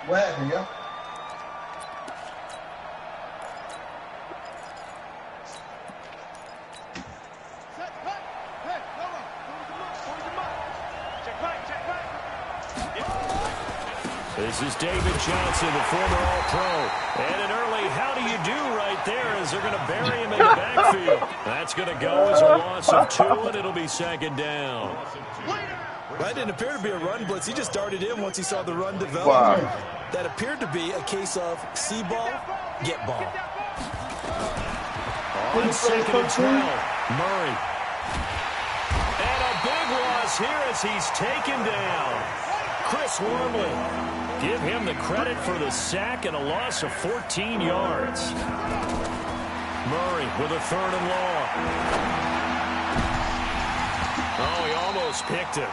What happened, yo? This is David Johnson, the former All-Pro. And an early how do you do right there as they're going to bury him in the backfield. That's going to go as a loss of 2, and it'll be second down. That didn't appear to be a run blitz. He just darted in once he saw the run develop. Wow. That appeared to be a case of see ball, get ball. On second and 12, Murray. And a big loss here as he's taken down. Chris Wormley. Give him the credit for the sack and a loss of 14 yards. Murray with a 3rd and long. Oh, he almost picked it.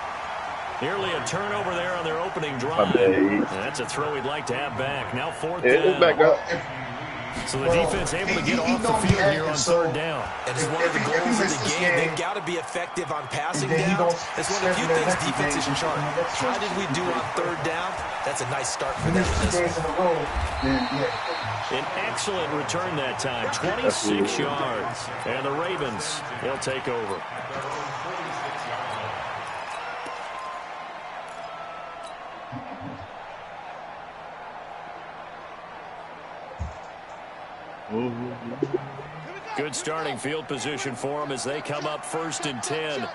Nearly a turnover there on their opening drive. That's a throw he'd like to have back. Now 4th down. Back up. So the defense able to get off the field here on 3rd down. And it's one of the goals of the game. They've got to be effective on passing downs. It's one of the few things defenses should chart. How did we do on 3rd down? That's a nice start for them in this one. An excellent return that time. 26 yards. And the Ravens, they'll take over. Good starting field position for them as they come up 1st and 10.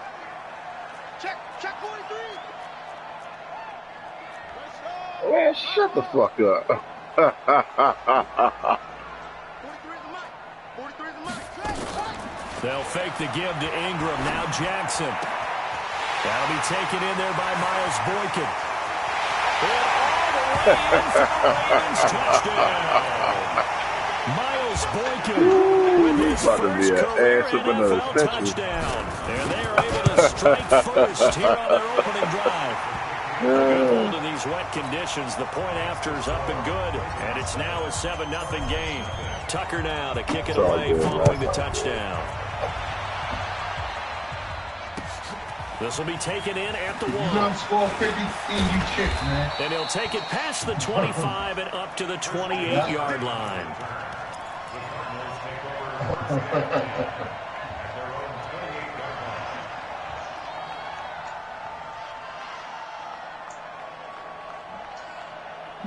Check 43. Man, shut the fuck up. 43 the mic. They'll fake the give to Ingram. Now Jackson. That'll be taken in there by Miles Boykin. And all the way in for the Ravens touchdown. Miles Boykin with his first career NFL touchdown. And they are able to strike first here on their opening drive. Hold in these wet conditions. The point after is up and good. And it's now a 7-0 game. Tucker now to kick it away following the touchdown. This will be taken in at the 1. And he'll take it past the 25 and up to the 28-yard line.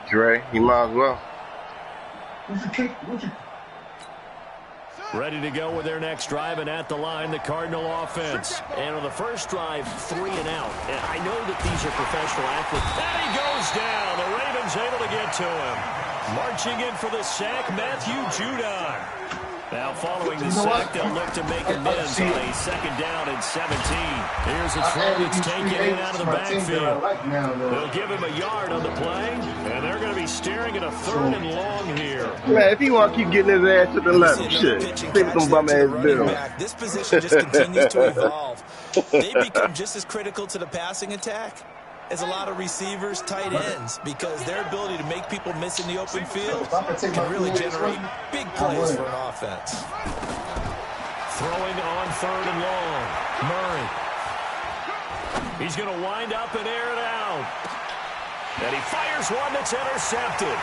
Dre, you might as well. Ready to go with their next drive, and at the line, the Cardinal offense. And on the first drive, 3 and out. And I know that these are professional athletes. And he goes down. The Ravens able to get to him. Marching in for the sack, Matthew Judon. Now following the sack, they'll look to make amends on a 2nd down and 17. Here's a throw that's taken in out of the backfield. They'll give him a yard on the play, and they're going to be staring at a 3rd and long here. Man, if he want to keep getting his ass to the left, shit, take some bum ass bill. This position just continues to evolve. They become just as critical to the passing attack as a lot of receivers, tight ends, because their ability to make people miss in the open field can really generate big plays for an offense. Throwing on 3rd and long. Murray. He's going to wind up and air it out. And he fires one that's intercepted.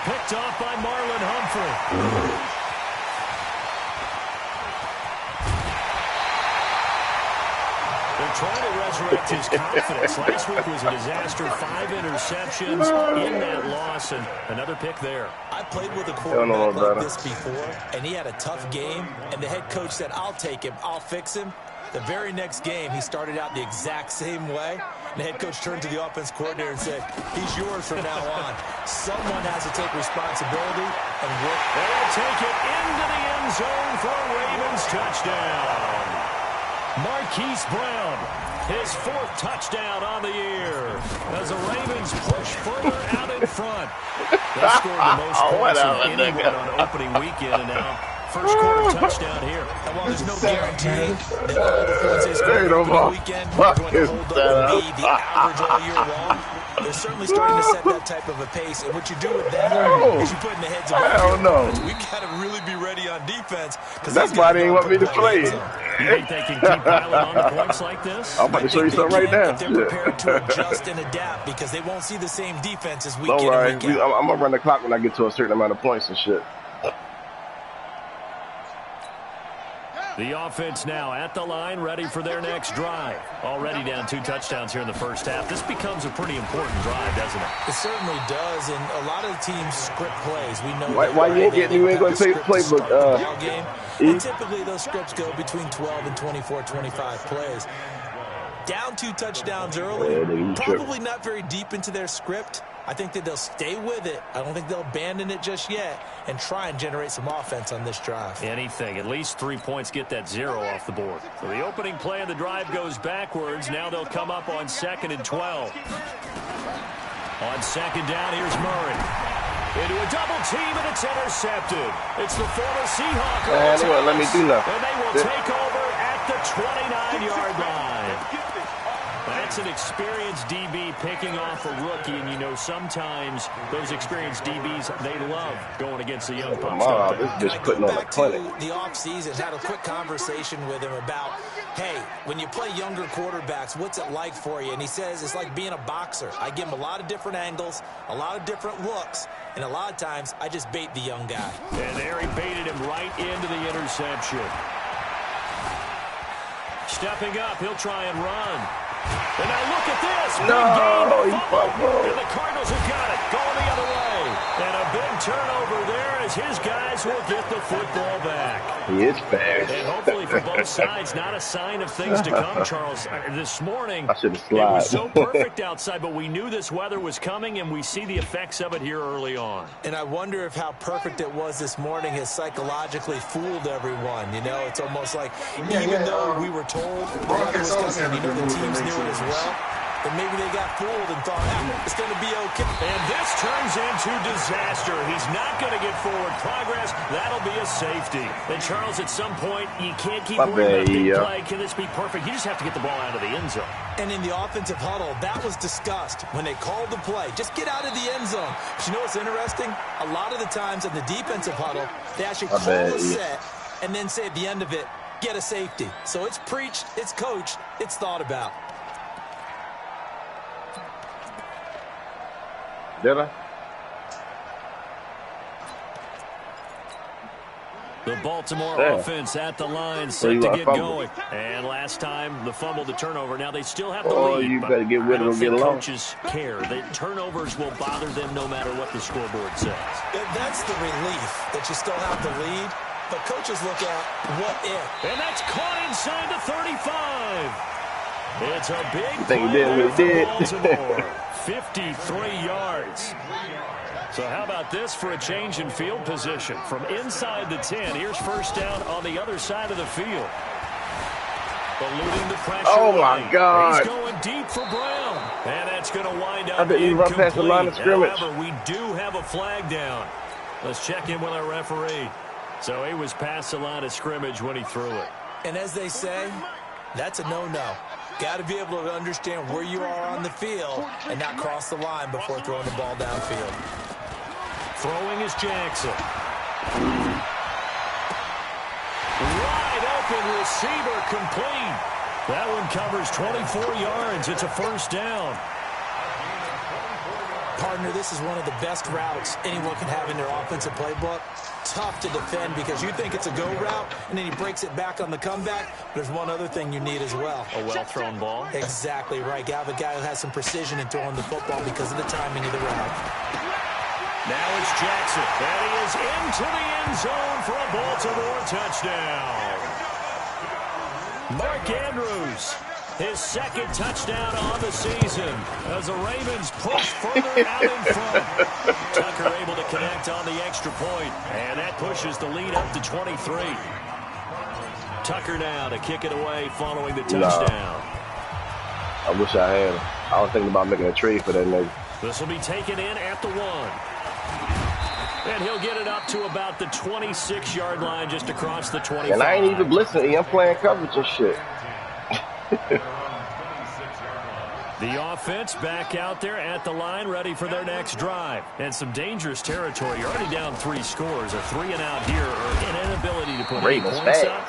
Picked off by Marlon Humphrey. They're trying to resurrect his confidence. Last week was a disaster. 5 interceptions in that loss, and another pick there. I played with a quarterback like this before, and he had a tough game, and the head coach said, I'll take him, I'll fix him. The very next game, he started out the exact same way. And the head coach turned to the offense coordinator and said, he's yours from now on. Someone has to take responsibility and work. They'll take it into the end zone for a Ravens touchdown. Marquise Brown, his 4th touchdown on the year as the Ravens push further out in front. They scored the most points of anyone on opening weekend, and now first quarter touchdown here. And while there's no guarantee that all the points they scored on the weekend are going to hold up and be the average all year long, they're certainly starting to set that type of a pace. And what you do with that is you put in the heads of I don't know. We got to really be ready on defense. That's why they didn't want me to play it. You think they can keep piling on the points like this? I'm about to show you something right now. They're prepared to adjust and adapt because they won't see the same defenses week Don't in worry. and week out. I'm going to run the clock when I get to a certain amount of points and shit. The offense now at the line, ready for their next drive. Already down 2 touchdowns here in the first half. This becomes a pretty important drive, doesn't it? It certainly does, and a lot of the teams script plays. We know why you ain't going to playbook? And typically those scripts go between 12 and 24, 25 plays. Down 2 touchdowns early, probably not very deep into their script. I think that they'll stay with it. I don't think they'll abandon it just yet and try and generate some offense on this drive. Anything. At least 3 points get that 0 off the board. So the opening play of the drive goes backwards. Now they'll come up on 2nd and 12. On 2nd down, here's Murray. Into a double team, and it's intercepted. It's the former Seahawk. Man, they won't let me do nothing. And they will take over at the 29-yard line. That's an experienced DB picking off a rookie, and you know sometimes those experienced DBs, they love going against the young pups. This bitch putting on a clinic. The offseason, had a quick conversation with him about, hey, when you play younger quarterbacks, what's it like for you? And he says it's like being a boxer. I give him a lot of different angles, a lot of different looks, and a lot of times I just bait the young guy. And there he baited him right into the interception. Stepping up, he'll try and run. And now look at this. No, he fumbled. And the Cardinals have got it. Going the other way. And a big turnover there as his guys will get the football back. He is fast. And hopefully for both sides, not a sign of things to come, Charles. This morning, I should have it slid. was so perfect outside, but we knew this weather was coming, and we see the effects of it here early on. And I wonder if how perfect it was this morning has psychologically fooled everyone. You know, it's almost like even though we were told the weather was coming, you know, the teams knew it as well, but maybe they got fooled and thought, it's going to be okay. And this turns into disaster. He's not going to get forward progress. That'll be a safety. And, Charles, at some point, you can't keep worrying about big play. Can this be perfect? You just have to get the ball out of the end zone. And in the offensive huddle, that was discussed when they called the play. Just get out of the end zone. But you know what's interesting? A lot of the times in the defensive huddle, they actually call a set and then say at the end of it, get a safety. So it's preached, it's coached, it's thought about. Did I? The Baltimore offense at the line, set to get going. And last time, the fumble, the turnover. Now they still have the lead. Oh, you better get with it or get along. Coaches care that turnovers will bother them no matter what the scoreboard says. That's the relief that you still have the lead. But coaches look at what if. And that's caught inside the 35. It's a big think play for Baltimore. 53 yards. So how about this for a change in field position? From inside the 10, here's first down on the other side of the field. Eluding the pressure. Oh, my God. He's going deep for Brown. And that's going to wind up I didn't even run past the line of scrimmage. However, we do have a flag down. Let's check in with our referee. So he was past the line of scrimmage when he threw it. And as they say, that's a no-no. Got to be able to understand where you are on the field and not cross the line before throwing the ball downfield. Throwing is Jackson. Wide open receiver complete. That one covers 24 yards. It's a first down. Partner, this is one of the best routes anyone can have in their offensive playbook. Tough to defend because you think it's a go route, and then he breaks it back on the comeback. There's one other thing you need as well. A well-thrown ball. Exactly right. You have a guy who has some precision in throwing the football because of the timing of the route. Now it's Jackson. And he is into the end zone for a Baltimore touchdown. Mark Andrews, his second touchdown on the season as the Ravens push further out in front. Tucker able to connect on the extra point, and that pushes the lead up to 23. Tucker now to kick it away following the touchdown. I wish I had him. I was thinking about making a trade for that nigga. This will be taken in at the 1. And he'll get it up to about the 26-yard line just across the 25. And I ain't even blitzing. I'm playing coverage and shit. The offense back out there at the line, ready for their next drive. And some dangerous territory. You're already down 3 scores. A 3-and-out here, or an inability to put any points up.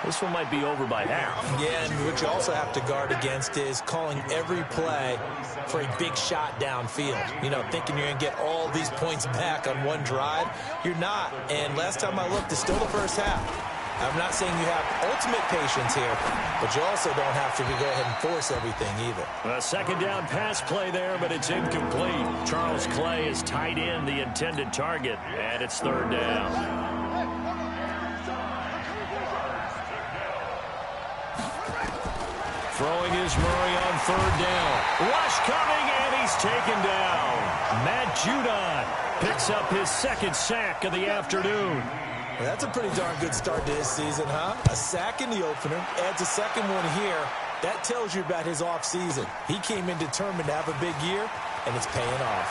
This one might be over by half. Yeah, and what you also have to guard against is calling every play for a big shot downfield. You know, thinking you're going to get all these points back on one drive. You're not. And last time I looked, it's still the first half. I'm not saying you have ultimate patience here, but you also don't have to go ahead and force everything either. A second down pass play there, but it's incomplete. Charles Clay is tied in the intended target, and it's third down. Throwing is Murray on third down. Rush coming, and he's taken down. Matt Judon picks up his second sack of the afternoon. Well, that's a pretty darn good start to his season, huh? A sack in the opener, adds a second one here. That tells you about his offseason. He came in determined to have a big year, and it's paying off.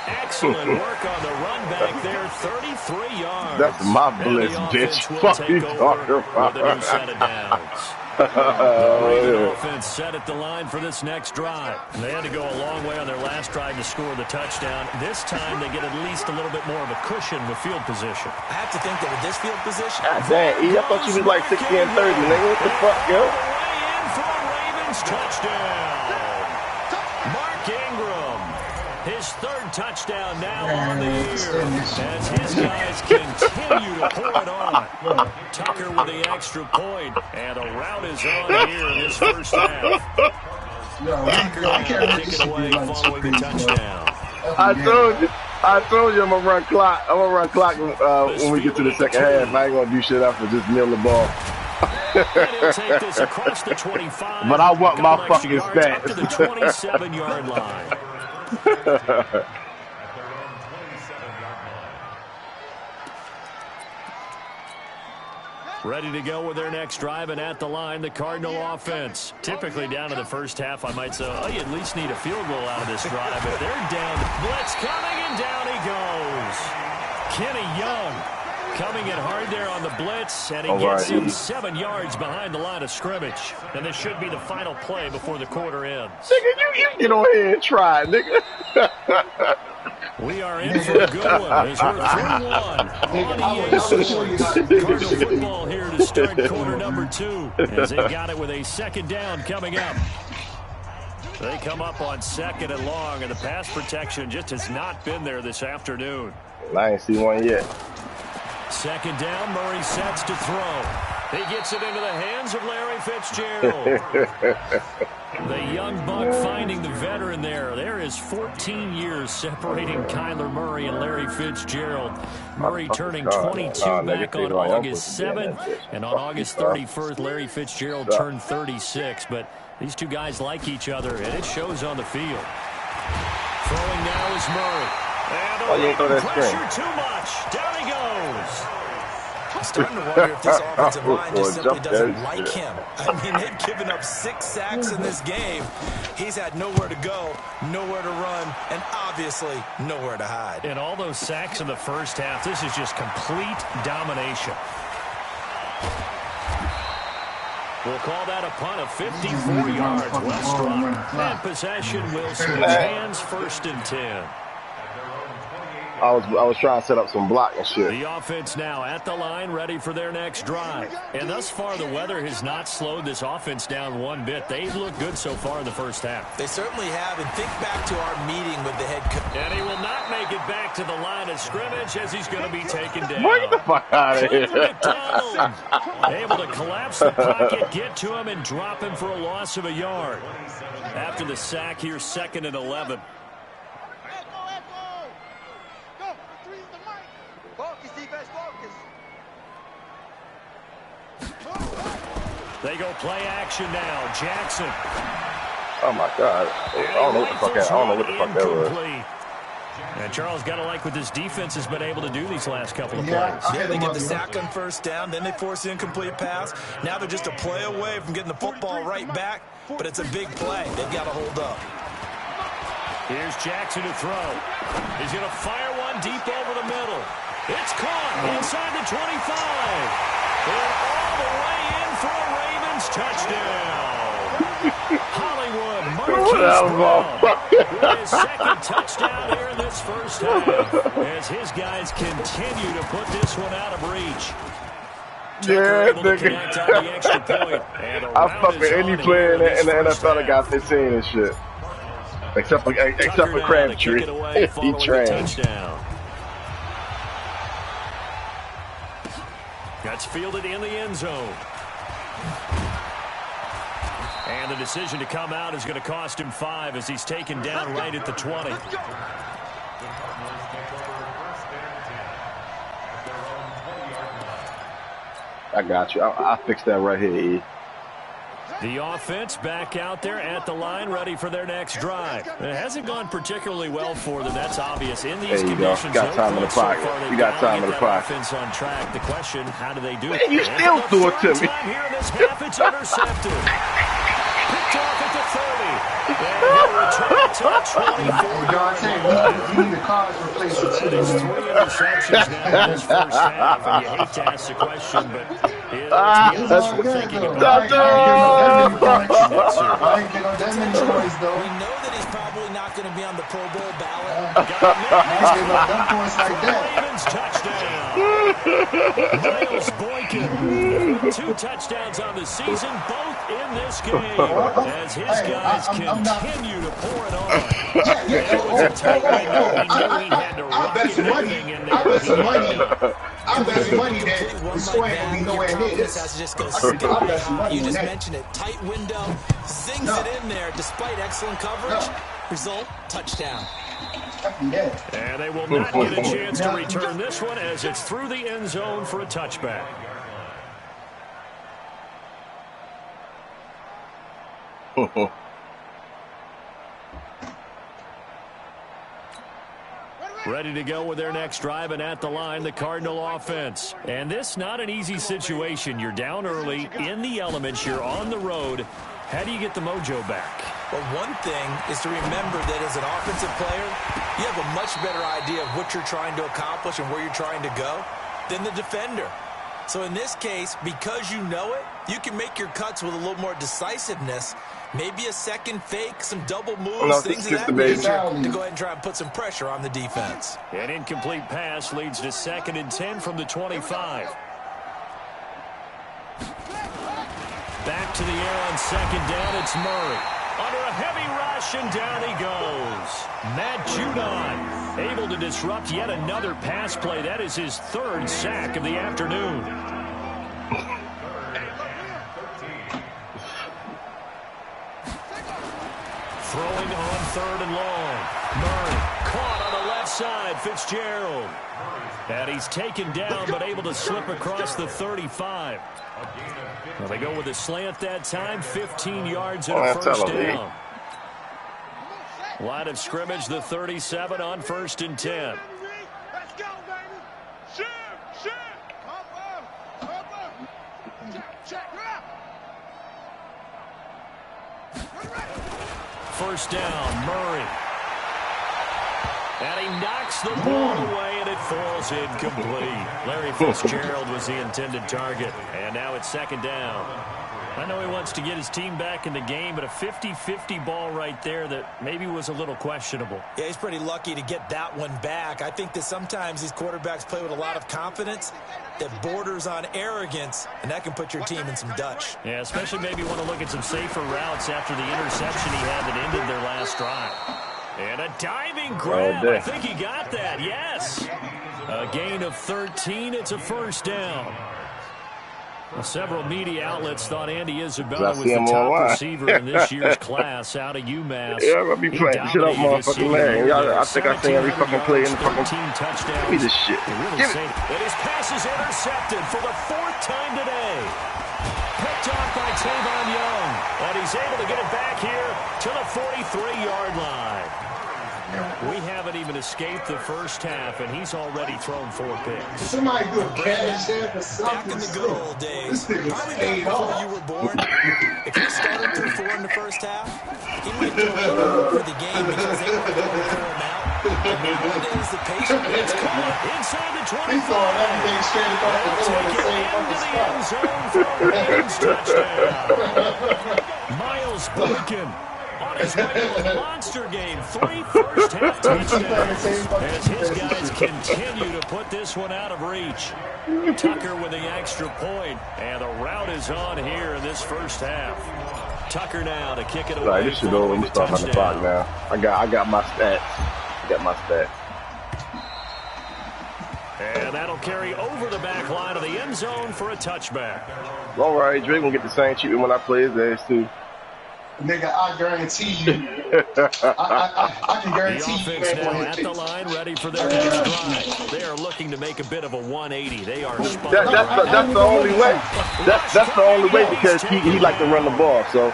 Excellent work on the run back there, 33 yards. That's my blitz, bitch. Fuck you talking about? With a new set of downs. The offense set at the line for this next drive. They had to go a long way on their last drive to score the touchdown. This time they get at least a little bit more of a cushion with field position. I have to think that with this field position. God damn, E, I thought you was like 60 and 30, nigga. What the fuck, yo? Way in for a Ravens touchdown. Mark Ingram, his third touchdown now on the year as his guys continue to pour it on. Tucker with the extra point, and a route is on here in this first half. Tucker now kicking away following the touchdown. I told you I'm gonna run clock. I'm gonna run clock when we get to the second half. I ain't gonna do shit after just kneel the ball. He'll take this across the 25. But I want my fucking yards stats. up to the 27-yard line. Ready to go with their next drive, and at the line, the Cardinal offense. Typically down to the first half, I might say, oh, you at least need a field goal out of this drive. But they're down. Blitz coming, and down he goes. Kenny Young coming in hard there on the blitz, and he gets him 7 yards behind the line of scrimmage. And this should be the final play before the quarter ends. Nigga, you get on here and try, nigga. We are in for a good one as we're 3-1 on EA. Cardinal football here to start quarter number 2 as they've got it with a second down coming up. They come up on second and long, and the pass protection just has not been there this afternoon. I ain't see one yet. Second down, Murray sets to throw. He gets it into the hands of Larry Fitzgerald. The young buck finding the veteran there. There is 14 years separating Kyler Murray and Larry Fitzgerald. Murray turning 22 back on August 7th, and on August 31st, Larry Fitzgerald turned 36. But these two guys like each other, and it shows on the field. Throwing now is Murray. And the pressure too much. Down he goes. I'm starting to wonder if this offensive line just simply doesn't like him. I mean, they've given up 6 sacks in this game. He's had nowhere to go, nowhere to run, and obviously nowhere to hide. And all those sacks in the first half, this is just complete domination. We'll call that a punt of 54 yards. Well struck. And possession will switch hands, 1st and 10. I was trying to set up some block and shit. The offense now at the line, ready for their next drive. And thus far, the weather has not slowed this offense down one bit. They've looked good so far in the first half. They certainly have. And think back to our meeting with the head coach. And he will not make it back to the line of scrimmage as he's going to be taken down. Get the fuck out of here. McDonald able to collapse the pocket, get to him, and drop him for a loss of a yard. After the sack, here's 2nd and 11. They go play action now. Jackson. Oh my God. I don't know what the fuck that was. And Charles got to like what this defense has been able to do these last couple of plays. Yeah, they get the sack on first down, then they force the incomplete pass. Now they're just a play away from getting the football right back, but it's a big play. They've got to hold up. Here's Jackson to throw. He's going to fire one deep over the middle. It's caught inside the 25. And all the way in for a Ravens touchdown. Hollywood Martin with his second touchdown here in this first half, as his guys continue to put this one out of reach. Yeah, nigga. I fuck with any player in the NFL that got 15 and shit. Except for Crabtree. He trained. That's fielded in the end zone. And the decision to come out is going to cost him 5 as he's taken down right at the 20. I got you. I'll fix that right here, E. The offense back out there at the line, ready for their next drive. It hasn't gone particularly well for them. That's obvious. In these conditions, you got time in the pocket. You got time in the pocket. Offense on track. The question: how do they do Man, it? you still threw it to me. Here in this half, it's intercepted. Picked off at the 30. And he'll return to the 24. You need a cards replacement. That is 3 interceptions now in this first half, and you hate to ask the question, but that's what we're thinking about. I ain't get on that many points, though. We know that he's probably not going to be on the Pro Bowl ballot. I ain't getting on them points like that. Ravens touchdown. Miles Boykin, 2 touchdowns on the season, both in this game, as his guys continue to pour it on. I bet some money that the score ain't going to be nowhere near this. You just mentioned it. Tight window, zings it in there despite excellent coverage. Result, touchdown. And they will not get a chance to return this one as it's through the end zone for a touchback. Ready to go with their next drive, and at the line, the Cardinal offense. And this not an easy situation. You're down early, in the elements, you're on the road. How do you get the mojo back? Well, one thing is to remember that as an offensive player, you have a much better idea of what you're trying to accomplish and where you're trying to go than the defender. So in this case, because you know it, you can make your cuts with a little more decisiveness. Maybe a second fake, some double moves, things of that nature to go ahead and try and put some pressure on the defense. An incomplete pass leads to 2nd and 10 from the 25. Back to the air on 2nd down, it's Murray. Under a heavy rush, and down he goes. Matt Judon able to disrupt yet another pass play. That is his 3rd sack of the afternoon. Throwing on 3rd and long. Murray caught on the left side. Fitzgerald. And he's taken down, but able to slip across the 35. Well, they go with a slant that time. 15 yards and a first down. Line of scrimmage, the 37 on 1st and 10. Let's go, baby. Shoot. Check. First down, Murray. And he knocks the ball away, and it falls incomplete. Larry Fitzgerald was the intended target. And now it's 2nd down. I know he wants to get his team back in the game, but a 50-50 ball right there that maybe was a little questionable. Yeah, he's pretty lucky to get that one back. I think that sometimes these quarterbacks play with a lot of confidence that borders on arrogance, and that can put your team in some Dutch. Yeah, especially maybe want to look at some safer routes after the interception he had that ended their last drive. And a diving grab. I think he got that, yes. A gain of 13. It's a first down. Well, several media outlets thought Andy Isabella was the top receiver in this year's class out of UMass. Yeah, I'm going to be playing shit up, motherfucking man. I think I see every fucking play in the fucking team touchdown. Give me this shit. Give it. And his pass is intercepted for the 4th time today. Picked off by Tavon Young. And he's able to get it back here to the 43-yard line. We haven't even escaped the first half, and he's already thrown 4 picks. Somebody do a cash app or something. Back in the good old days, probably back before you were born, if you started through 4 in the first half, he might do a little more for the game because they weren't going to throw him out. And nowadays, the patient is caught inside the 25. He's throwing everything straight across the door in the same fucking spot. End zone for a Ravens touchdown. Miles Boykin on his way to a monster game. 3 first-half touchdowns as his guys continue to put this one out of reach. Tucker with the extra point, and the route is on here in this first half. Tucker now to kick it away. Right, this shit over. We start on the clock now. I got my stats. I got my stats. And that'll carry over the back line of the end zone for a touchback. All right, Drake gonna get the same treatment when I play his ass too. Nigga, I guarantee you. I can guarantee the you. Offense now at the line, ready for their next drive. They are looking to make a bit of a 180. They are that's the only way. That's the only way because he like to run the ball. So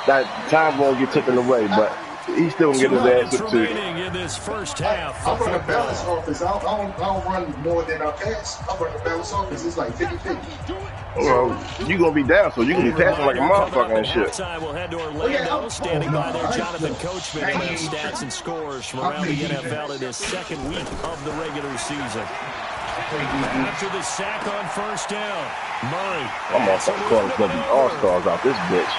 that time won't get taken away, but he still gonna get his ass up too. In this first half, I run a balanced offense. I don't run more than I pass. I run a balanced offense. It's like 50-50. Well, you gonna be down, so you gonna be passing like a motherfucker and shit. We'll head to Orlando, standing by there. Jonathan Coachman will have stats and scores from around the NFL in his second week of the regular season. After the sack on first down, Murray. I'm off the corner for the All-Stars out this bitch.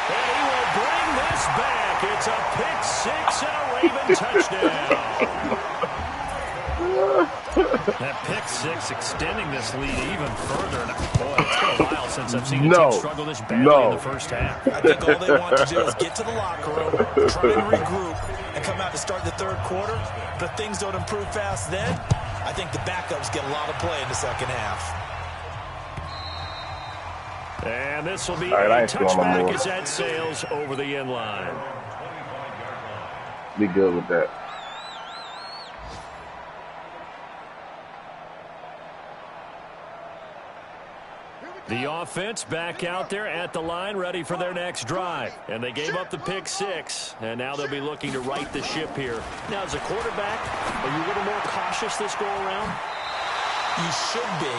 And he will bring this back. It's a pick six and a Raven touchdown. That pick six extending this lead even further. Boy, it's been a while since I've seen a team struggle this badly in the first half. I think all they want to do is get to the locker room, try and regroup, and come out to start the third quarter. But if things don't improve fast then, I think the backups get a lot of play in the second half. And this will be a touchback as that sails over the end line. Be good with that. The offense back out there at the line, ready for their next drive. And they gave up the pick six, and now they'll be looking to right the ship here. Now, as a quarterback, are you a little more cautious this go-around? You should be,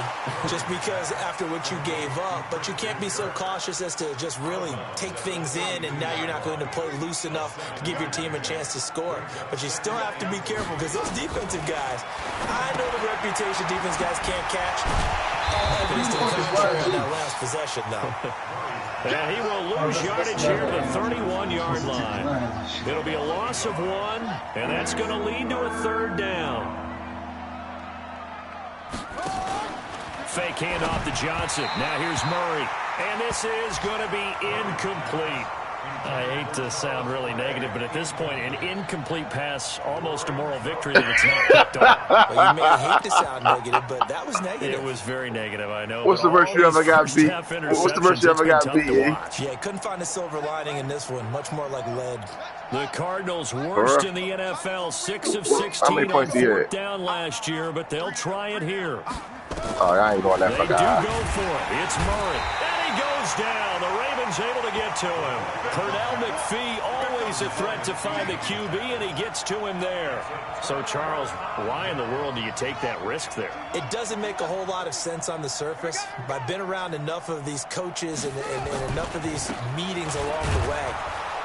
just because after what you gave up, but you can't be so cautious as to just really take things in, and now you're not going to play loose enough to give your team a chance to score. But you still have to be careful because those defensive guys, I know the reputation defense guys can't catch. All evidence to the contrary on that last possession, though. And he will lose yardage here to the 31-yard line. It'll be a loss of 1, and that's going to lead to a third down. Fake handoff to Johnson. Now here's Murray. And this is going to be incomplete. I hate to sound really negative, but at this point, an incomplete pass, almost a moral victory that it's not picked up. Well, you may hate to sound negative, but that was negative. It was very negative, I know. What's the worst you ever got beat? What's the worst you ever got beat? Yeah, couldn't find a silver lining in this one. Much more like lead. The Cardinals worst in the NFL, 6 of 16 on fourth down last year, but they'll try it here. Oh, I ain't going that far. They do go for it. It's Murray. And he goes down. The Ravens able to get to him. Pernell McPhee, always a threat to find the QB, and he gets to him there. So, Charles, why in the world do you take that risk there? It doesn't make a whole lot of sense on the surface, but I've been around enough of these coaches and enough of these meetings along the way.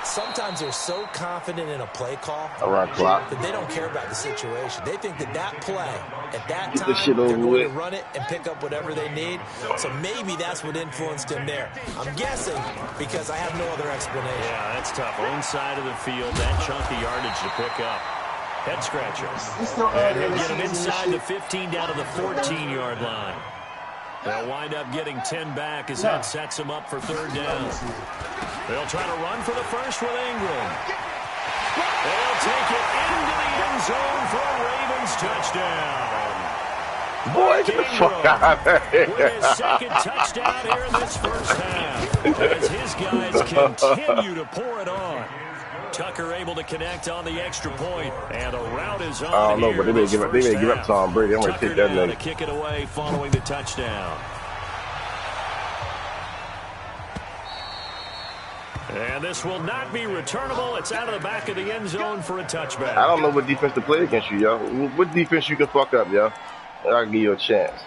Sometimes they're so confident in a play call that they don't care about the situation. They think that play, at that time, they're going to run it and pick up whatever they need. So maybe that's what influenced him there. I'm guessing because I have no other explanation. Yeah, that's tough. Own side of the field, that chunky yardage to pick up. Head scratcher. And he'll get him inside the 15 down to the 14-yard line. They'll wind up getting 10 back as that sets him up for third down. They'll try to run for the first with Ingram. They'll take it into the end zone for a Ravens touchdown. Boy, get the fuck out of here. With his second touchdown here in this first half. As his guys continue to pour it on. Tucker able to connect on the extra point, and a route is on. I don't know, but they may give up to Tom Brady. I'm going to take that leg. To kick it away following the touchdown. And this will not be returnable. It's out of the back of the end zone for a touchback. I don't know what defense to play against you, yo. What defense you can fuck up, yo? I'll give you a chance.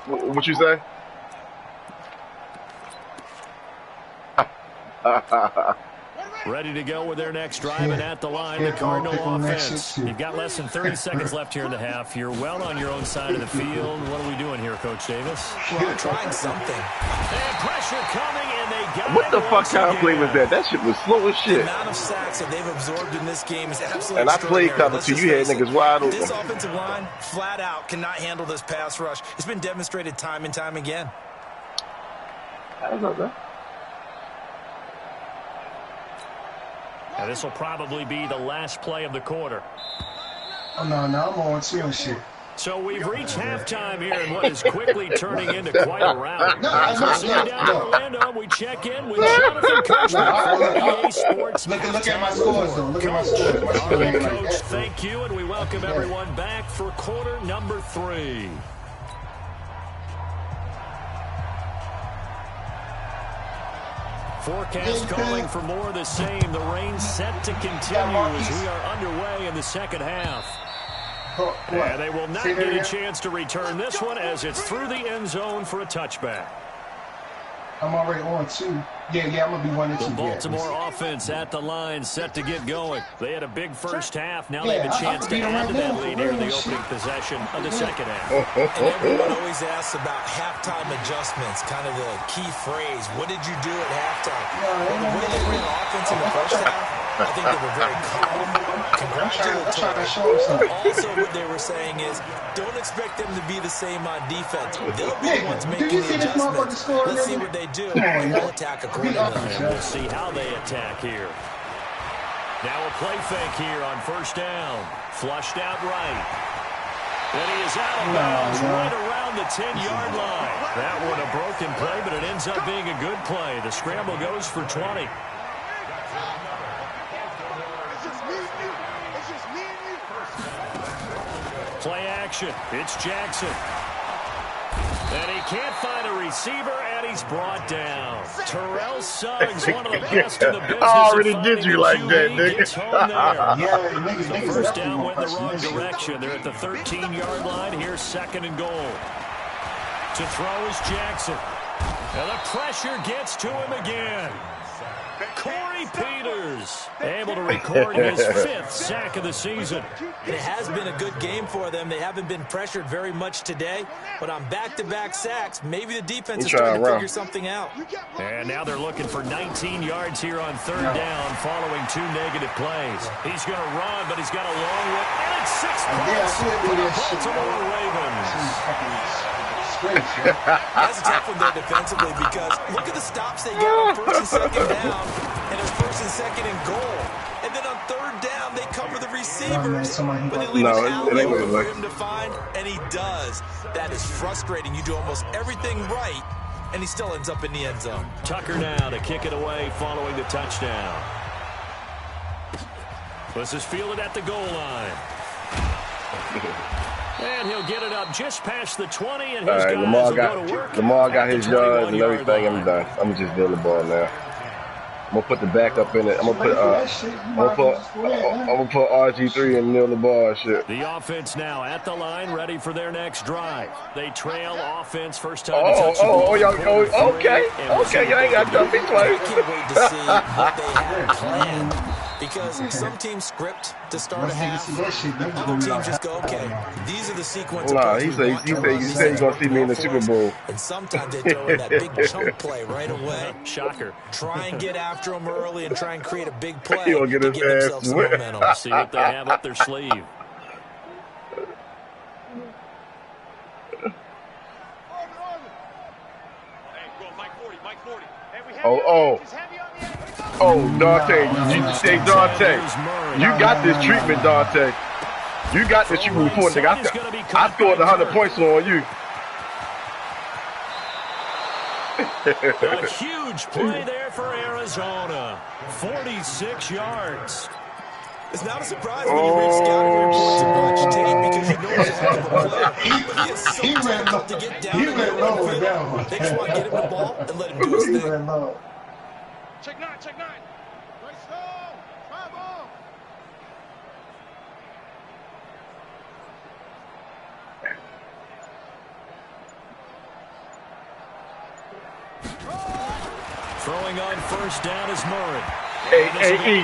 What you say? ready to go with their next drive, and at the line, the Cardinal offense. You've got less than 30 seconds left here in the half. You're well on your own side of the field. What are we doing here, Coach Davis? We're trying something. And pressure coming, and they got what the fuck kind of play was that? That shit was slow as shit. The amount of sacks that they've absorbed in this game is absolutely and I played cover too. You had niggas wide open. This offensive line, flat out, cannot handle this pass rush. It's been demonstrated time and time again. And this will probably be the last play of the quarter. Oh, no, I'm on chill shit. So we've reached halftime here in what is quickly turning into quite a round. Sitting down in Orlando, we check in with Jonathan Coachman from EA Sports. Look at my scores, though. Look at my scores. All right, Coach, thank you, and we welcome everyone back for quarter number 3. Forecast calling for more of the same. The rain set to continue as we are underway in the second half. And they will not get a chance to return this one as it's through the end zone for a touchback. I'm already on 2. Yeah, I'm going to be 1 and 2. The Baltimore offense at the line, set to get going. They had a big first half. Now they have a chance to add to that lead here in the opening possession of the second half. And everyone always asks about halftime adjustments, kind of the key phrase. What did you do at halftime? Well, the way they ran offense in the first half, I think they were very calm, congratulatory. Also, what they were saying is, don't expect them to be the same on defense. They'll be the ones making the adjustments. Let's see what they do, and we'll attack accordingly. And we'll see how they attack here. Now a play fake here on first down. Flushed out right. And he is out of bounds right around the 10-yard line. That one a broken play, but it ends up being a good play. The scramble goes for 20. Play action. It's Jackson. And he can't find a receiver, and he's brought down. Terrell Suggs, one of the best in the business. I already did you like that, nigga. The first down went in the wrong direction. They're at the 13-yard line. Here's second and goal. To throw is Jackson. And the pressure gets to him again. Corey Peters able to record his 5th sack of the season. It has been a good game for them. They haven't been pressured very much today, but on back-to-back sacks, maybe the defense is trying to figure something out. And now they're looking for 19 yards here on third down following 2 negative plays. He's going to run, but he's got a long way. And it's 6 points for the Baltimore Ravens. That's a tough one there defensively because look at the stops they get on first and second down, and it's first and second and goal. And then on third down, they cover the receivers, but they leave an alley for him to find, and he does. That is frustrating. You do almost everything right, and he still ends up in the end zone. Tucker now to kick it away following the touchdown. This is fielded at the goal line. And he'll get it up just past the 20, and his guys will go to work. Lamar got his yards and everything. I'm done. I'm just dealing the ball now. I'm gonna put the back up in it. I'm gonna put RG3 and kneel the ball and shit. The offense now at the line, ready for their next drive. They trail offense first time. Okay. Y'all ain't got to dump me twice. I can't wait to see what they have planned. Because some teams script to start a half, other teams just go, okay, these are the sequence of plays. He said he's going to see me in the Super Bowl. And sometimes they throw in that big chunk play right away. Shocker. Try and get after them early and try and create a big play He'll get to his give themselves ass momentum. See what they have up their sleeve. Oh, Dante, Dante, you got this treatment, Dante. You got this treatment before, nigga. I scored 100 points on you. A huge play there for Arizona. 46 yards. It's not a surprise when you read scouting reports and watch tape because you know he's a heck of a player. But he is so difficult to get down in the open field. They just want to get him the ball and let him do his thing. Check 9. Let's go. Travel. Throwing on first down is Murray. Hey, E,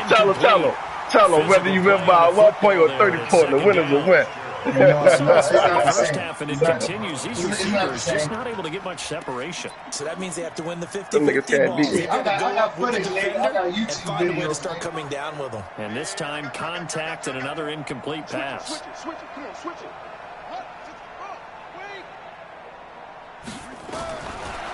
tell him whether you win by 1 point or 30 points, the winner's a win. First half and it continues. These receivers just not able to get much separation. So that means they have to win the 50-50 can't balls. beat They've got to go up with the defender and find a way to start coming down with them. And this time, contact and another incomplete pass. Switch it, come on, switch it.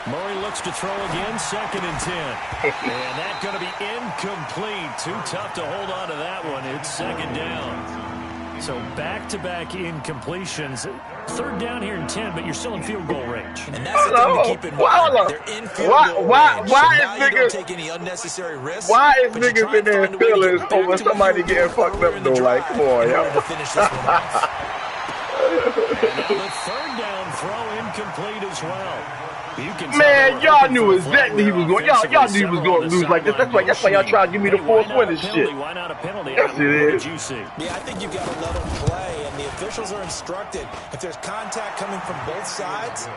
Murray looks to throw again, 2nd and 10. And that's going to be incomplete. Too tough to hold on to that one. It's 2nd down. So back-to-back incompletions. 3rd down here in 10, but you're still in field goal range. And that's the thing to keep in mind. They're in field goal range. Why so now you don't take any unnecessary risks. Why is niggas in their feelings over somebody getting fucked up though? Like, come on, yo. To finish this one off. And the 3rd down throw incomplete as well. Man, y'all knew exactly he was going. Y'all knew he was going to lose like this. That's why y'all trying to give me the fourth win and shit. Why not a penalty? Yes, it is. Yeah, I think you've got to let them play, and the officials are instructed. If there's contact coming from both sides,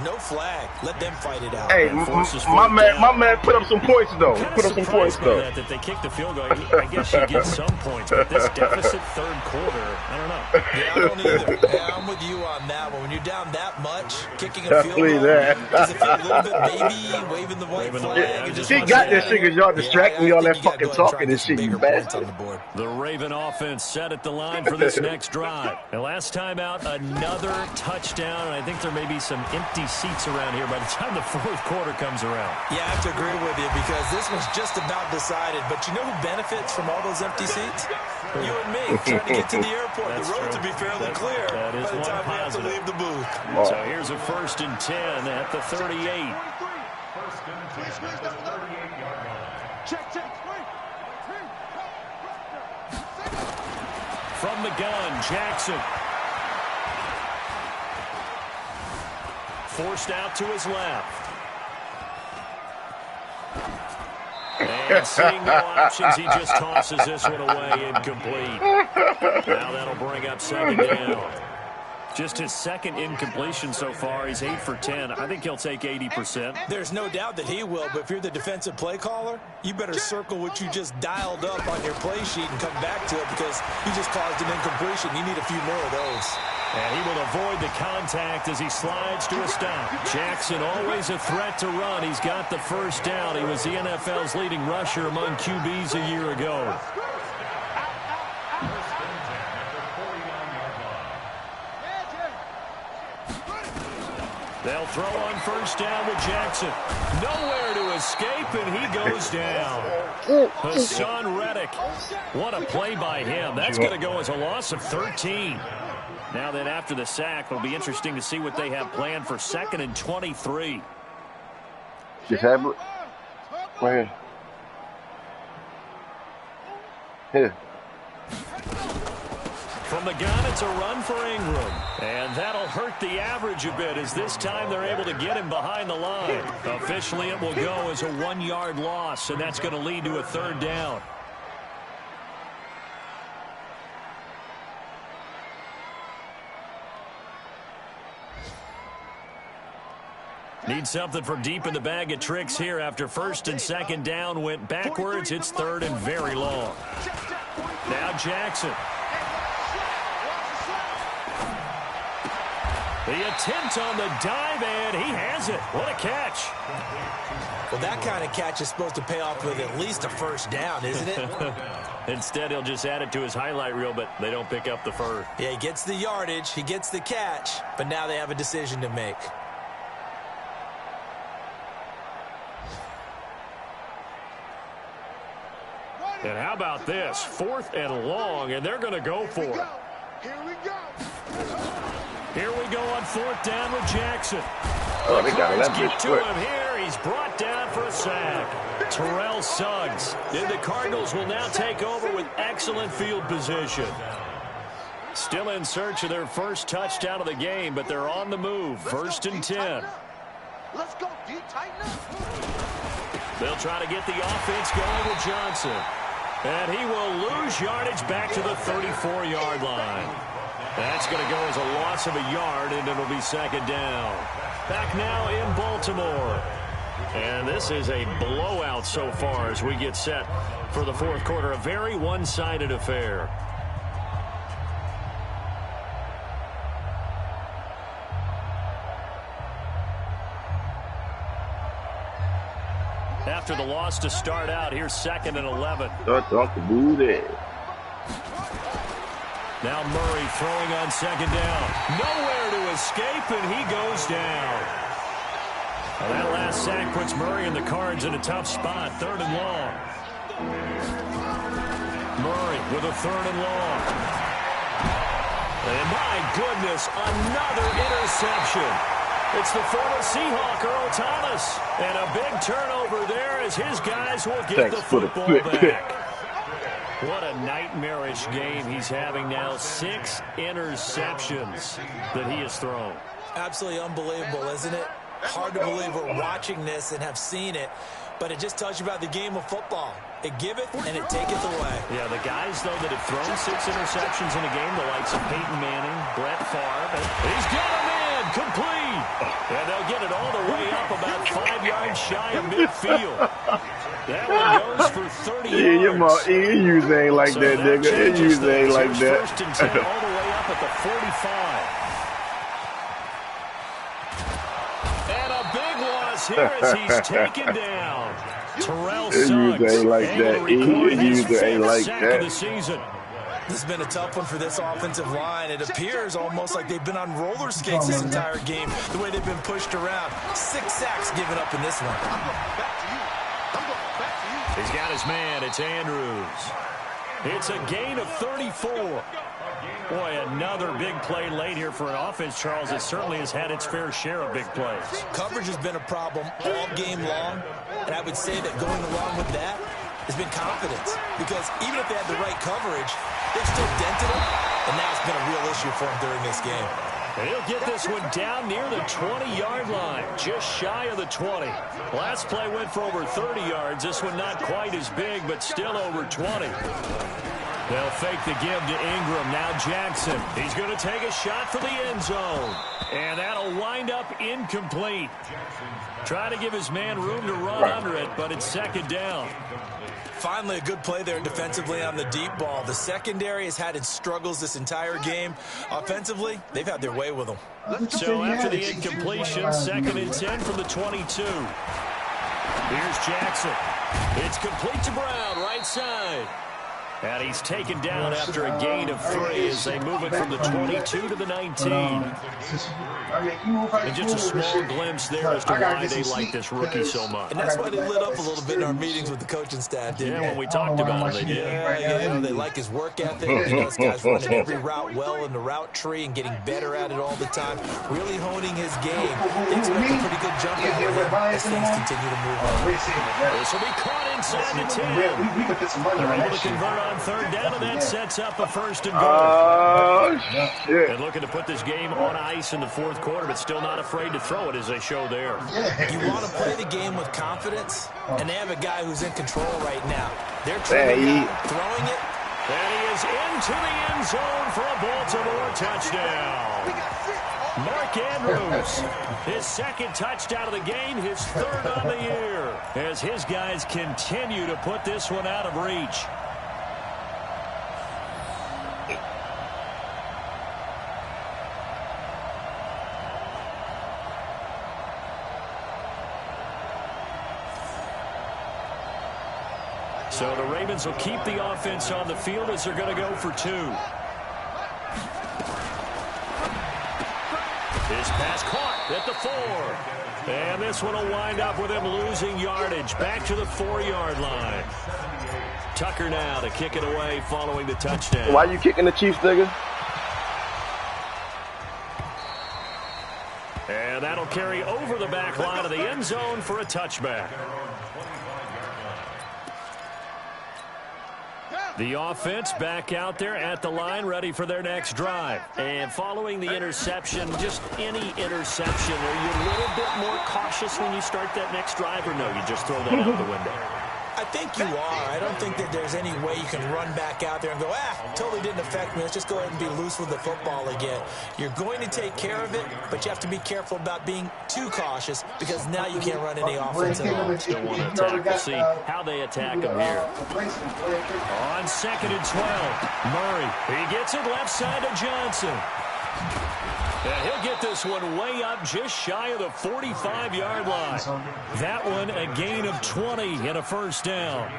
no flag. Let them fight it out. Hey, my man put up some points though. That they kicked the field goal. I guess you get some points, but this deficit 3rd quarter, I don't know. Yeah, I don't either. Yeah, I'm with you on that one. When you're down that much, kicking a field goal, does it feel a little bit baby waving the white flag? He got this shit because y'all distracting me all that fucking talking and shit, you bastard. The Raven offense set at the line for this next drive. And last time out, another touchdown, and I think there may be some empty seats around here by the time the 4th quarter comes around. Yeah, I have to agree with you because this was just about decided. But you know who benefits from all those empty seats? You and me, trying to get to the airport. The road to be fairly clear by the time we have to leave the booth. So here's a 1st and 10 at the 38. From the gun, Jackson. Forced out to his left. And seeing no options, he just tosses this one away, incomplete. Now that'll bring up 2nd down. Just his 2nd incompletion so far. He's 8 for 10. I think he'll take 80%. There's no doubt that he will, but if you're the defensive play caller, you better circle what you just dialed up on your play sheet and come back to it because you just caused an incompletion. You need a few more of those. And he will avoid the contact as he slides to a stop. Jackson always a threat to run. He's got the 1st down. He was the NFL's leading rusher among QBs a year ago. They'll throw on 1st down with Jackson. Nowhere to escape, and he goes down. Hassan Reddick. What a play by him. That's going to go as a loss of 13. Now then, after the sack, it'll be interesting to see what they have planned for 2nd and 23. Just have it. Right here. Here. From the gun, it's a run for Ingram. And that'll hurt the average a bit as this time they're able to get him behind the line. Officially, it will go as a 1-yard loss, and that's going to lead to a 3rd down. Need something from deep in the bag of tricks here after 1st and 2nd down went backwards. It's 3rd and very long. Now Jackson. The attempt on the dive, and he has it. What a catch. Well, that kind of catch is supposed to pay off with at least a 1st down, isn't it? Instead, he'll just add it to his highlight reel, but they don't pick up the 1st. Yeah, he gets the yardage, he gets the catch, but now they have a decision to make. And how about this? 4th and long, and they're going to go for it. Here we go. Here we go on 4th down with Jackson. Oh, they got Cards get to him here. He's brought down for a sack. Terrell Suggs. And the Cardinals will now take over with excellent field position. Still in search of their 1st touchdown of the game, but they're on the move. 1st and 10. Let's go, D. Tighten up. They'll try to get the offense going with Johnson. And he will lose yardage back to the 34-yard line. That's going to go as a loss of a yard, and it'll be 2nd down. Back now in Baltimore. And this is a blowout so far as we get set for the fourth quarter. A very one-sided affair. After the loss to start out, here's 2nd and 11. Now Murray throwing on 2nd down. Nowhere to escape, and he goes down. Well, that last sack puts Murray and the Cards in a tough spot. 3rd and long. Murray with a 3rd and long. And my goodness, another interception. It's the former Seahawk, Earl Thomas. And a big turnover there as his guys will get the football back. What a nightmarish game he's having now. 6 interceptions that he has thrown. Absolutely unbelievable, isn't it? Hard to believe we're watching this and have seen it, but it just tells you about the game of football. It giveth and it taketh away. Yeah, the guys, though, that have thrown 6 interceptions in a game, the likes of Peyton Manning, Brett Favre, he's got him in, complete. And they'll get it all the way up about 5 yards shy of midfield. That one goes for 30 yards. You usually ain't like that, nigga. You usually ain't like that. 1st and 10 all the way up at the 45. And a big loss here as he's taken down. Terrell Suggs. Ain't like that. Ain't like that. This has been a tough one for this offensive line. It appears almost like they've been on roller skates this entire game, the way they've been pushed around. 6 sacks given up in this one. He's got his man. It's Andrews. It's a gain of 34. Boy, another big play late here for an offense, Charles, that certainly has had its fair share of big plays. Coverage has been a problem all game long, and I would say that going along with that has been confidence, because even if they had the right coverage, they've still dented them, and now it's been a real issue for them during this game. And he'll get this one down near the 20-yard line, just shy of the 20. Last play went for over 30 yards. This one not quite as big, but still over 20. They'll fake the give to Ingram. Now Jackson. He's going to take a shot for the end zone. And that'll wind up incomplete. Try to give his man room to run under it, but it's 2nd down. Finally, a good play there defensively on the deep ball. The secondary has had its struggles this entire game. Offensively, they've had their way with them. So after the incompletion, 2nd and 10 from the 22. Here's Jackson. It's complete to Brown, right side. And he's taken down after a gain of 3 as they move it from the 22 to the 19. And just a small glimpse there as to why they like this rookie so much. And that's why they lit up a little bit in our meetings with the coaching staff, didn't they? When we talked about it, they did. Yeah, they like his work ethic. Those guys running every route well in the route tree and getting better at it all the time. Really honing his game. They expect a pretty good jump out of him as things continue to move on. This will be caught inside the 10. They're able to convert on 3rd down, and that sets up a 1st and goal. Shit. And looking to put this game on ice in the fourth quarter, but still not afraid to throw it as they show there. You want to play the game with confidence, and they have a guy who's in control right now. They're throwing it. And he is into the end zone for a Baltimore touchdown. Mark Andrews, his 2nd touchdown of the game, his 3rd on the year, as his guys continue to put this one out of reach. So the Ravens will keep the offense on the field as they're going to go for 2. His pass caught at the 4. And this one will wind up with him losing yardage back to the 4-yard line. Tucker now to kick it away following the touchdown. Why you kicking the Chiefs, nigga? And that'll carry over the back line of the end zone for a touchback. The offense back out there at the line, ready for their next drive. And following the interception, just any interception, are you a little bit more cautious when you start that next drive, or no, you just throw that out the window? I think you are. I don't think that there's any way you can run back out there and go, totally didn't affect me. Let's just go ahead and be loose with the football again. You're going to take care of it, but you have to be careful about being too cautious because now you can't run any offense at all. Still want to attack. We'll see how they attack him here. On 2nd and 12, Murray. He gets it left side to Johnson. And he'll get this one way up just shy of the 45-yard line. That one a gain of 20 and a first down.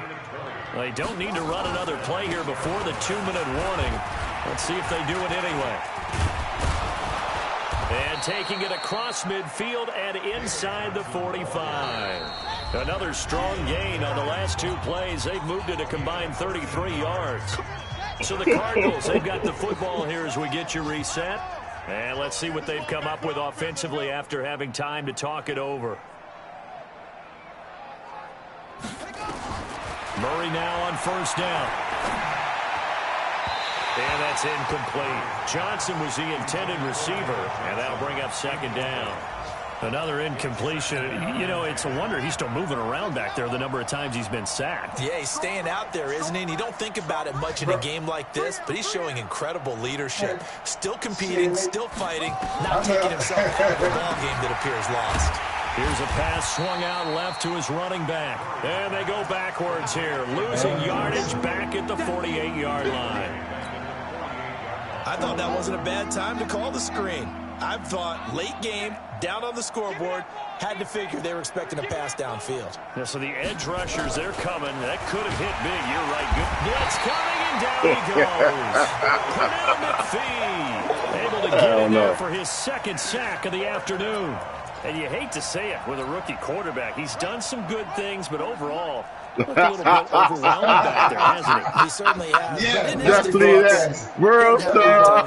They don't need to run another play here before the 2-minute warning. Let's see if they do it anyway. And taking it across midfield and inside the 45. Another strong gain on the last 2 plays. They've moved it a combined 33 yards. So the Cardinals, they've got the football here as we get you reset. And let's see what they've come up with offensively after having time to talk it over. Murray now on first down. And that's incomplete. Johnson was the intended receiver, and that'll bring up 2nd down. Another incompletion. You know, it's a wonder he's still moving around back there the number of times he's been sacked. Yeah, he's staying out there, isn't he? And you don't think about it much in a game like this, but he's showing incredible leadership. Still competing, still fighting, not taking himself out of a ball game that appears lost. Here's a pass swung out left to his running back. And they go backwards here, losing yardage back at the 48-yard line. I thought that wasn't a bad time to call the screen. I thought late game, down on the scoreboard, had to figure they were expecting a pass downfield. Yeah, so the edge rushers, they're coming. That could have hit big. You're right. Good blitz coming, and down he goes. Pernell McPhee able to get in there for his 2nd sack of the afternoon. And you hate to say it with a rookie quarterback. He's done some good things, but overall, looked a little bit overwhelmed back there, hasn't he? He certainly has. Yeah, definitely that. World star.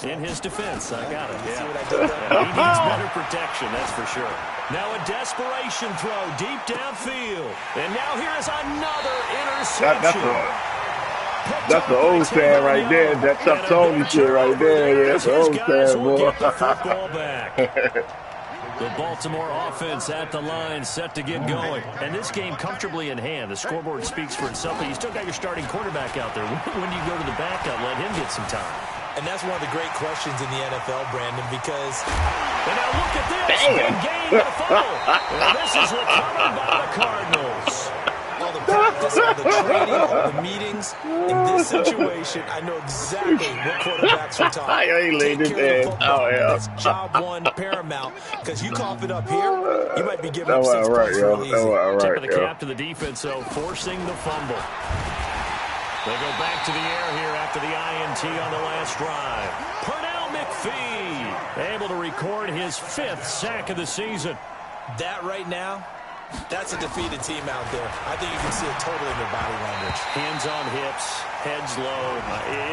In his defense, I got it. Yeah. He needs better protection, that's for sure. Now a desperation throw deep downfield. And now here is another interception. That's the old saying right there. That Chuck Tony shit right there. Yeah, that's the old saying, boy. The football back. The Baltimore offense at the line, set to get going. And this game comfortably in hand. The scoreboard speaks for itself, but you still got your starting quarterback out there. When do you go to the backup, let him get some time? And that's one of the great questions in the NFL, Brandon, because... And now look at this. Big gain to the funnel. And this is recovered by the Cardinals. All the practice, all the training, all the meetings. In this situation, I know exactly what quarterbacks are talking. I ain't laid it in. Oh, yeah. That's job one paramount. Because you cough it up here, you might be giving up 6 points real easy. Tip of the cap to the defense, though, forcing the fumble. They go back to the air here after the INT on the last drive. Pernell McPhee able to record his 5th sack of the season. That right now, that's a defeated team out there. I think you can see it totally in their body language. Hands on hips, heads low.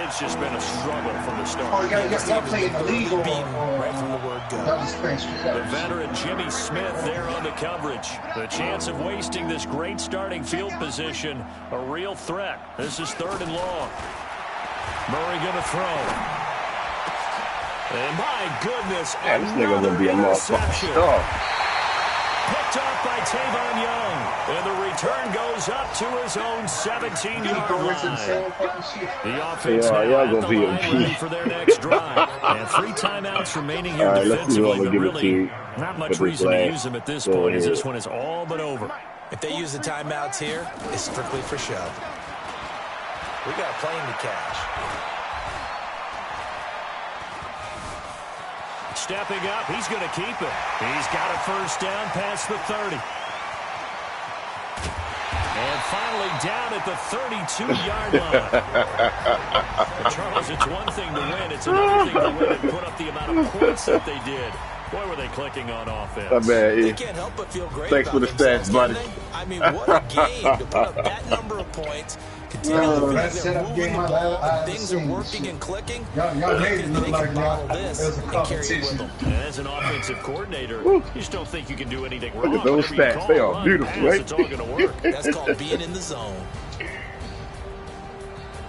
It's just been a struggle from the start. Oh, y'all playing the league right from the word go. The veteran Jimmy Smith there on the coverage. The chance of wasting this great starting field position, a real threat. This is 3rd and long. Murray going to throw. And my goodness, this nigga gonna be a motherfucking star. Picked off by Tavon Young. And the return goes up to his own 17-yard line. The offense now at the line ready for their next drive. And 3 timeouts remaining here defensively, but really not much reason to use them at this point as this one is all but over. If they use the timeouts here, it's strictly for show. We got a plane to catch. Stepping up, he's going to keep it. He's got a first down past the 30. And finally down at the 32-yard line. Charles, it's one thing to win. It's another thing to win and put up the amount of points that they did. Boy, were they clicking on offense. They can't help but feel great. Thanks for the stats, buddy. I mean, what a game to put up that number of points. Continue to feel like they're moving the ball, and things are working and clicking. Y'all made it look like this there's a competition. And as an offensive coordinator, you just don't think you can do anything wrong. Look at those stats. They are beautiful, right? It's all going to work. That's called being in the zone.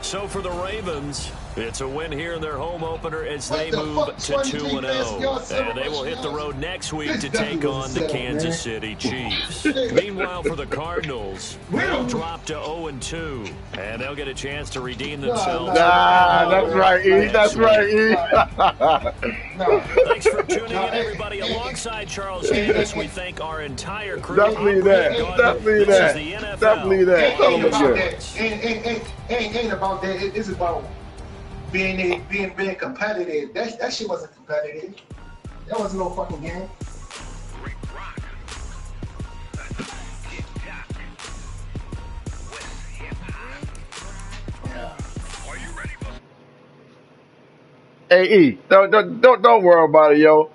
So for the Ravens, It's a win here in their home opener as they move to 2-0. And they will hit the road next week to take on the Kansas City Chiefs. Meanwhile, for the Cardinals, they'll drop to 0-2. And they'll get a chance to redeem themselves. That's right, E. That's right, E. Thanks for tuning in, everybody. Alongside Charles Davis, we thank our entire crew. Definitely that. Definitely that. Definitely that. Tell them again. Ain't about that. It's about being competitive. That shit wasn't competitive. That wasn't no fucking game. Hey E, don't worry about it, yo.